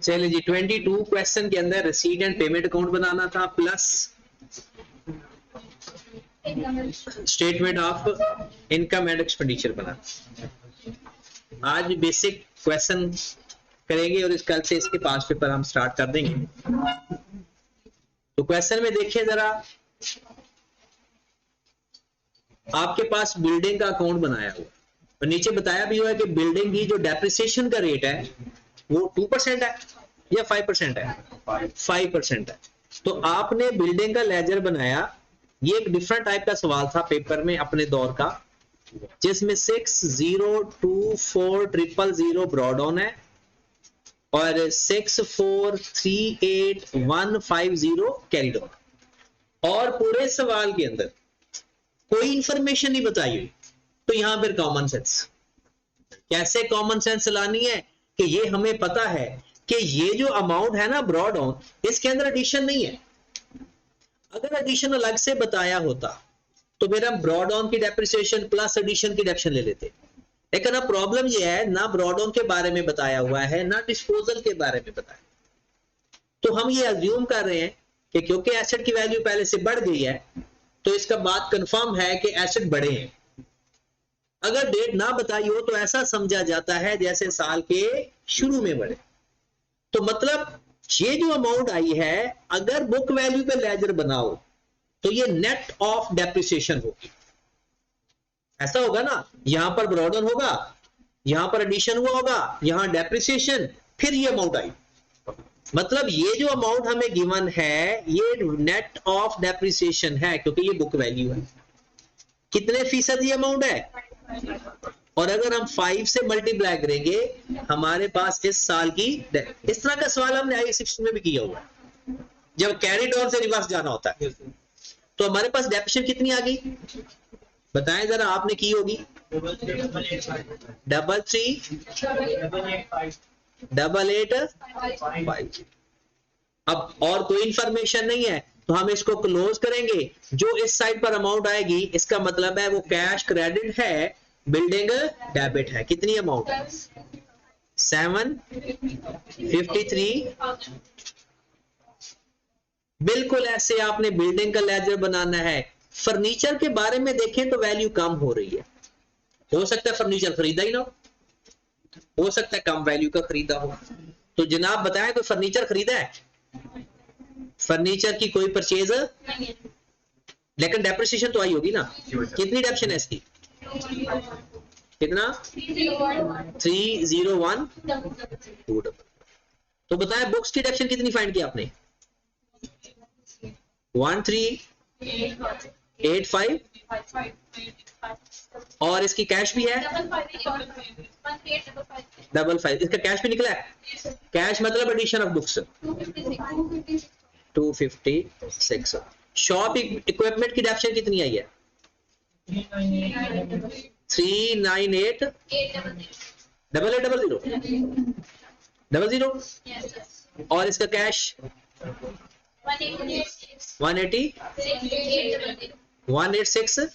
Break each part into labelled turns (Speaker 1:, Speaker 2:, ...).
Speaker 1: चलिए जी 22 क्वेश्चन के अंदर रिसीट एंड पेमेंट अकाउंट बनाना था plus statement of income and expenditure बनाना। आज बेसिक क्वेश्चन करेंगे और इस कल से इसके 5 पेपर हम स्टार्ट कर देंगे। तो क्वेश्चन में देखिए जरा, आपके पास बिल्डिंग का अकाउंट बनाया हुआ और नीचे बताया भी हुआ है कि बिल्डिंग की जो डेप्रिसिएशन का रेट है वो 2% है या 5% है, 5% है। तो आपने बिल्डिंग का लेजर बनाया। ये एक डिफरेंट टाइप का सवाल था पेपर में अपने दौर का, जिसमें 60240000 ब्रॉड ऑन है और 6438150 कैरिड ऑन, और पूरे सवाल के अंदर कोई इंफॉर्मेशन नहीं बताई हुई। तो यहां पर कॉमन सेंस, कैसे कॉमन सेंस लानी है कि ये हमें पता है कि ये जो अमाउंट है ना ब्रॉड ऑन, इसके अंदर एडिशन नहीं है। अगर एडिशन अलग से बताया होता तो फिर हम ब्रॉड ऑन की डेप्रिसिएशन प्लस एडिशन की डेप्शन ले लेते, लेकिन अब प्रॉब्लम ये है ना ब्रॉड ऑन के बारे में बताया हुआ है ना डिस्पोजल के बारे में बताया। तो हम ये अज्यूम कर रहे हैं कि क्योंकि एसेट की वैल्यू पहले से बढ़ गई है तो इसका बात कंफर्म है कि एसेट बढ़े हैं। अगर डेट ना बताई हो तो ऐसा समझा जाता है जैसे साल के शुरू में बढ़े। तो मतलब ये जो अमाउंट आई है अगर बुक वैल्यू पे लेजर बनाओ तो ये नेट ऑफ डेप्रिसिएशन होगी। ऐसा होगा ना, यहां पर ब्रॉड ऑन होगा, यहां पर एडिशन हुआ होगा, यहां डेप्रिसिएशन, फिर ये अमाउंट आई। मतलब ये जो अमाउंट हमें गिवन है ये नेट ऑफ डेप्रिसिएशन है क्योंकि ये बुक वैल्यू है। कितने फीसद ये अमाउंट है, और अगर हम 5 से मल्टीप्लाई करेंगे हमारे पास इस साल की, इस तरह का सवाल हमने आई-16 में भी किया हुआ है जब कैरिड ऑन से रिवर्स जाना होता है। तो हमारे पास डेप्रिसिएशन कितनी आ गई बताएं जरा, आपने की होगी 338885। अब और कोई इंफॉर्मेशन नहीं है तो हम इसको क्लोज करेंगे। जो इस साइड पर अमाउंट आएगी इसका मतलब है वो कैश क्रेडिट है, बिल्डिंग डेबिट है। कितनी अमाउंट, 753। बिल्कुल ऐसे आपने बिल्डिंग का लेजर बनाना है। फर्नीचर के बारे में देखें तो वैल्यू कम हो रही है, हो सकता है फर्नीचर खरीदा ही ना हो सकता है कम वैल्यू का खरीदा हो। तो जनाब बताएं कोई फर्नीचर खरीदा है, फर्नीचर की कोई परचेज, लेकिन डेप्रिसिएशन तो आई होगी ना। कितनी डेप्रिसिएशन है इसकी, कितना 301। तो बताएं बुक्स की डेप्रिसिएशन कितनी फाइंड की आपने, 1385, और इसकी कैश भी है 55। इसका कैश भी निकला है, कैश मतलब addition of books 256। Shop equipment की डेप्रिसिएशन कितनी आई है, 3980000, और इसका कैश 186।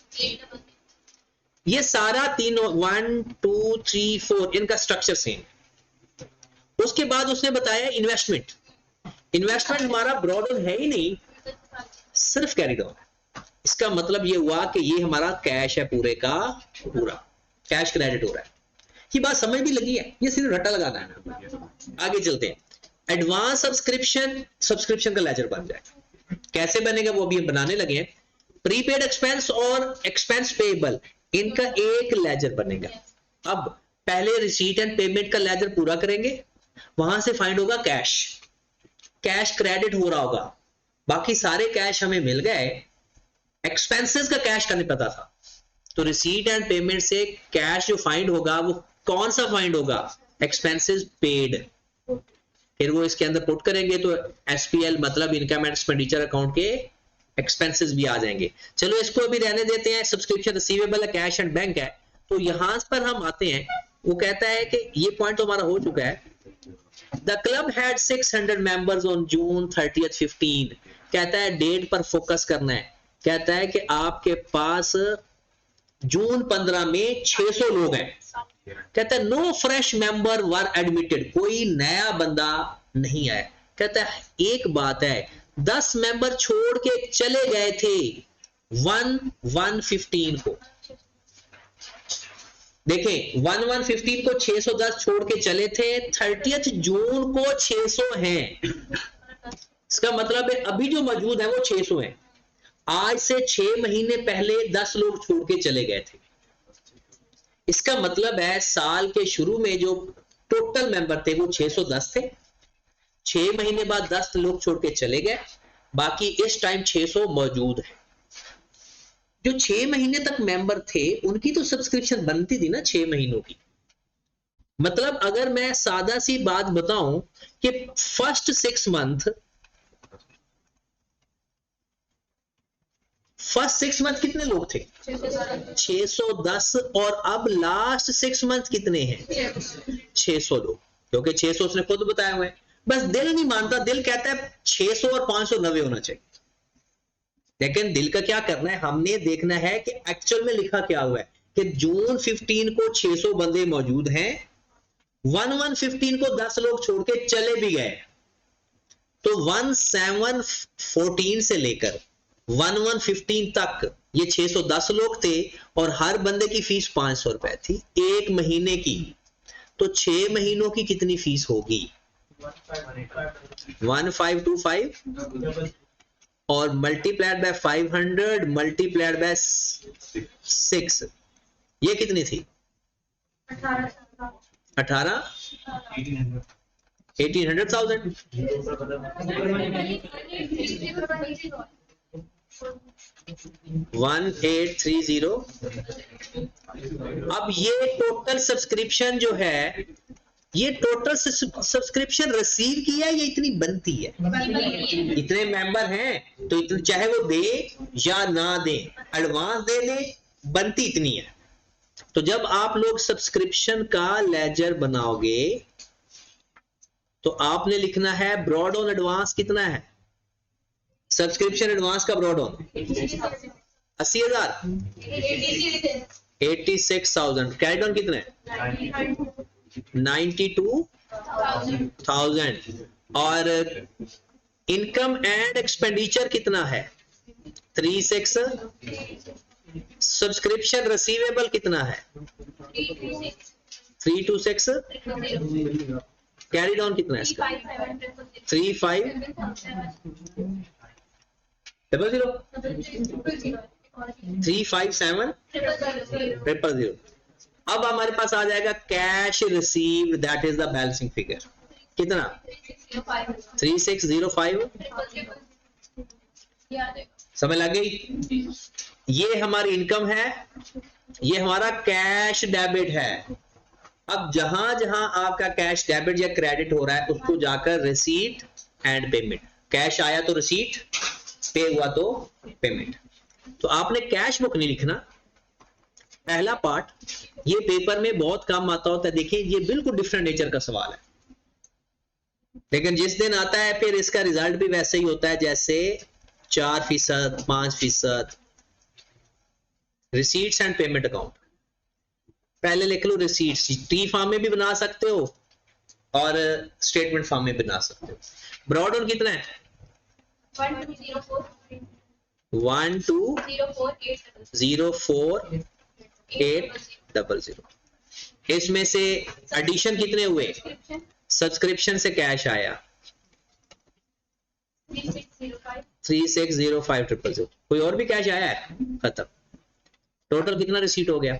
Speaker 1: ये सारा तीनों 1 2 3 4 इनका स्ट्रक्चर सेम। उसके बाद उसने बताया इन्वेस्टमेंट। इन्वेस्टमेंट हमारा ब्रॉड ऑन है ही नहीं, सिर्फ कैरिड ऑन है। इसका मतलब ये हुआ कि ये हमारा कैश है, पूरे का पूरा कैश क्रेडिट हो रहा है। ये बात समझ भी लगी है, ये सिर्फ रट्टा लगाना है ना। आगे चलते हैं। एडवांस सब्सक्रिप्शन का लेजर बन जाए, कैसे बनेगा वो भी हम बनाने लगे हैं। प्रीपेड एक्सपेंस और एक्सपेंस पेएबल इनका एक लेजर बनेगा। अब पहले रिसीट एंड पेमेंट का लेजर पूरा करेंगे, वहां से फाइंड होगा कैश, कैश क्रेडिट हो रहा होगा, बाकी सारे कैश हमें मिल गए, एक्सपेंसेस का कैश का नहीं पता था। तो रिसीट एंड पेमेंट से कैश जो फाइंड होगा वो कौन सा फाइंड होगा, एक्सपेंसेस पेड। फिर वो इसके अंदर पुट करेंगे तो एसपीएल मतलब इनकम एंड एक्सपेंडिचर अकाउंट के एक्सपेंसेस भी आ जाएंगे। चलो इसको अभी रहने देते हैं। सब्सक्रिप्शन रिसीवेबल है, कैश एंड बैंक है। तो यहां पर हम आते हैं, वो कहता है कि ये पॉइंट तो हमारा हो चुका है। The club had 600 members on June 30th 15। कहता है डेट पर फोकस करना है। कहता है कि आपके पास जून 15 में 600 लोग हैं। कहता है नो फ्रेश मेंबर वर एडमिटेड, कोई नया बंदा नहीं आया। कहता है एक बात है, 10 मेंबर छोड़ के चले गए थे 1/115 को। देखें 1/115 को 610 छोड़ के चले थे, 30 जून को 600 हैं। इसका मतलब है अभी जो मौजूद है वो 600 है। आज से 6 महीने पहले 10 लोग छोड़ के चले गए थे। इसका मतलब है साल के शुरू में जो टोटल मेंबर थे वो 610 थे, 6 महीने बाद 10 लोग छोड़ के चले गए, बाकी इस टाइम 600 मौजूद है। जो 6 महीने तक मेंबर थे उनकी तो सब्सक्रिप्शन बनती थी ना 6 महीनों की। मतलब अगर मैं सादा सी बात बताऊं कि फर्स्ट 6 मंथ कितने लोग थे? 610। और अब लास्ट 6 मंथ कितने हैं? 600 लोग, क्योंकि 600 उसने खुद बताया हुआ है। बस दिल नहीं मानता, दिल कहता है 600 और 590 होना चाहिए। लेकिन दिल का क्या करना है, हमने देखना है कि एक्चुअल में लिखा क्या हुआ है कि जून 15 को 600 बंदे मौजूद हैं, 1/115 को 10 लोग छोड़ के चले भी गए, तो 1/7/14 से लेकर 1/115 तक ये 610 लोग थे और हर बंदे की फीस 500 रुपए थी 1 महीने की। तो 6 महीनों की कितनी फीस होगी? 1525 और मल्टीप्लाइड बाय 500 मल्टीप्लाइड बाय 6, ये कितनी थी? 18,000। वन 1830। अब ये टोटल सब्सक्रिप्शन जो है, ये टोटल सब्सक्रिप्शन रिसीव किया है या इतनी बनती है? इतने मेंबर हैं तो इतने, चाहे वो दे या ना दे, एडवांस दे दे, बनती इतनी है। तो जब आप लोग सब्सक्रिप्शन का लेजर बनाओगे तो आपने लिखना है ब्रॉड ऑन एडवांस कितना है? सब्सक्रिप्शन एडवांस का ब्रॉड ऑन 80,000, 86,000। कैरिड ऑन कितने? 92,000। और इनकम एंड एक्सपेंडिचर कितना है? 36। सब्सक्रिप्शन रिसीवेबल कितना है? 326। कैरी डाउन कितना है इसका? 35700। अब हमारे पास आ जाएगा cash receive, that is the balancing figure. कितना? 3605। समझ लग गई? ये हमारी इनकम है, ये हमारा कैश डेबिट है। अब जहां जहां आपका कैश डेबिट या क्रेडिट हो रहा है उसको जाकर रिसीट एंड पेमेंट। कैश आया तो रिसीट, पे हुआ तो पेमेंट। तो आपने कैश बुक नहीं लिखना, पहला पार्ट ये पेपर में बहुत काम आता होता है। देखिए ये बिल्कुल डिफरेंट नेचर का सवाल है, लेकिन जिस दिन आता है फिर इसका रिजल्ट भी वैसे ही होता है जैसे 4%, 5%। रिसीट्स एंड पेमेंट अकाउंट पहले लिख लो। रिसीट्स टी फॉर्म में भी बना सकते हो और स्टेटमेंट फॉर्म में बना सकते हो। ब्रॉड ऑन कितना है? 1204,800। इसमें से एडिशन कितने हुए? सब्सक्रिप्शन से कैश आया 3605,000। कोई और भी कैश आया है? खत्म। टोटल कितना रिसीट हो गया?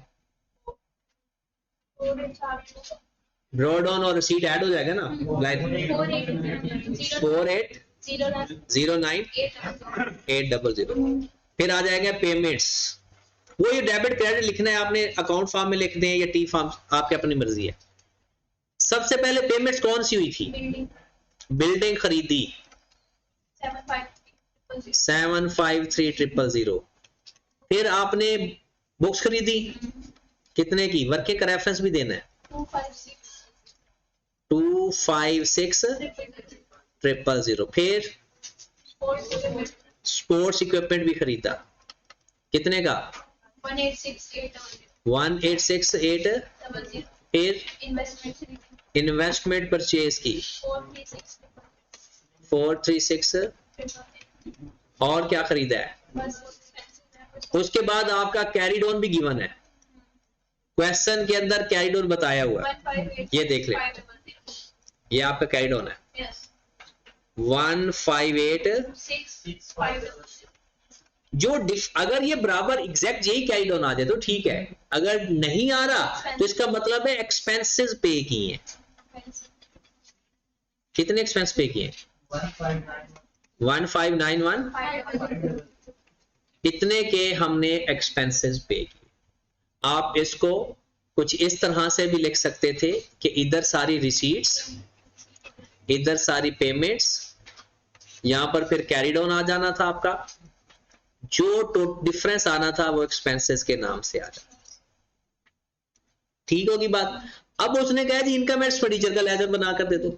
Speaker 1: ब्रॉड ऑन और रिसीट ऐड हो जाएगा ना, 4809,800। फिर आ जाएगा पेमेंट्स। वो ये डेबिट क्रेडिट लिखना है आपने, अकाउंट फॉर्म में लिख दें या टी फॉर्म, आपकी अपनी मर्जी है। सबसे पहले पेमेंट्स कौन सी हुई थी? बिल्डिंग खरीदी 753,000। फिर आपने बुक्स खरीदी कितने की? वर्किंग का रेफरेंस भी देना है। 256,000। फिर स्पोर्ट्स इक्विपमेंट भी खरीदा कितने का? 1868 फिर इन्वेस्टमेंट परचेज की 436 और क्या खरीदा है। उसके बाद आपका कैरीड ऑन भी गिवन है, क्वेश्चन के अंदर कैरीड ऑन बताया हुआ है, ये देख ले, ये आपका कैरीड ऑन है 158 जो अगर ये बराबर एग्जैक्ट यही कैरीड ऑन आ जाए तो ठीक है, अगर नहीं आ रहा तो इसका मतलब है एक्सपेंसेस पे किए हैं। कितने एक्सपेंस पे किए? 1591 इतने के हमने एक्सपेंसेस पे किए। आप इसको कुछ इस तरह से भी लिख सकते थे कि इधर सारी रिसीट्स, इधर सारी पेमेंट्स, यहां पर फिर कैरीड ऑन आ जाना था आपका, जो डिफरेंस आना था वो एक्सपेंसेस के नाम से आ जाता। ठीक होगी बात। अब उसने कहा जी इनकम एंड एक्सपेंडिचर का लेजर बनाकर दे दो,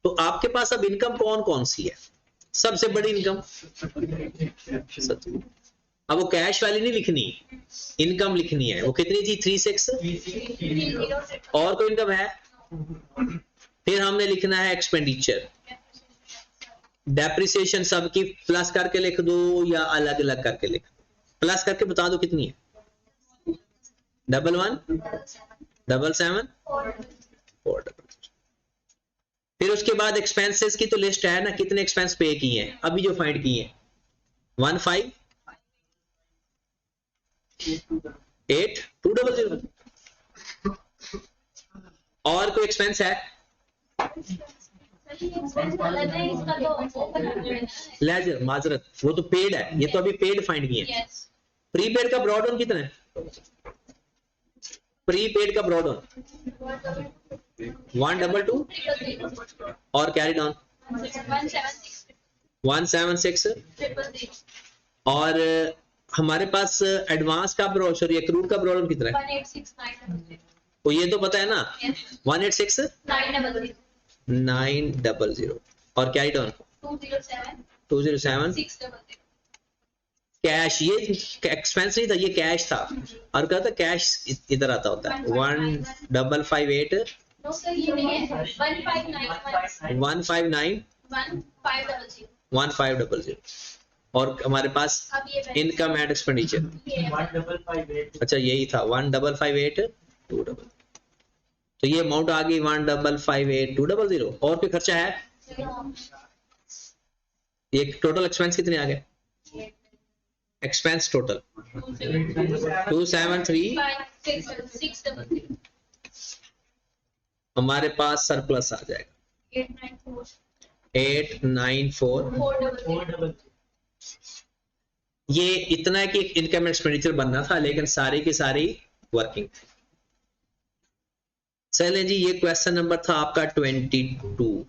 Speaker 1: तो आपके पास अब इनकम कौन कौन सी है? सबसे बड़ी इनकम, अब वो कैश वाली नहीं लिखनी, इनकम लिखनी है। वो कितनी थी? 36। और कोई इनकम है? फिर हमने लिखना है एक्सपेंडिचर, डेप्रिसिएशन सबकी प्लस करके लिख दो या अलग अलग करके लिख दो? प्लस करके बता दो कितनी है? 1177 4. फिर उसके बाद एक्सपेंसेस की तो लिस्ट है ना, कितने एक्सपेंस पे किए हैं अभी जो फाइंड किए हैं? 158,200। और कोई एक्सपेंस है? लेजर, माजरत, वो तो पेड है, ये तो अभी पेड फाइंड किए हैं। प्रीपेड का ब्रॉड ऑन कितना है? प्रीपेड का ब्रॉड ऑन 122 और कैरीड ऑन 176 और हमारे पास एडवांस का सॉरी एक्रूड का ब्रॉड ऑन कितना है?
Speaker 2: 186,900।
Speaker 1: तो ये तो पता है ना, 186,900 और कैरीड ऑन 207 कैश। ये एक्सपेंस नहीं था, ये कैश था। और कहता कैश इधर आता होता है 1558 1500 और हमारे पास इनकम एंड एक्सपेंडिचर, अच्छा यही था 1558,200। तो ये अमाउंट आ गई 1558,200। और कोई खर्चा है? ये टोटल एक्सपेंस कितने आ गए? एक्सपेंस टोटल 273, हमारे पास सरप्लस आ जाएगा 894। ये इतना है कि इनकम एक्सपेंडिचर बनना था, लेकिन सारी की सारी वर्किंग थी। चलें जी, ये क्वेश्चन नंबर था आपका 22।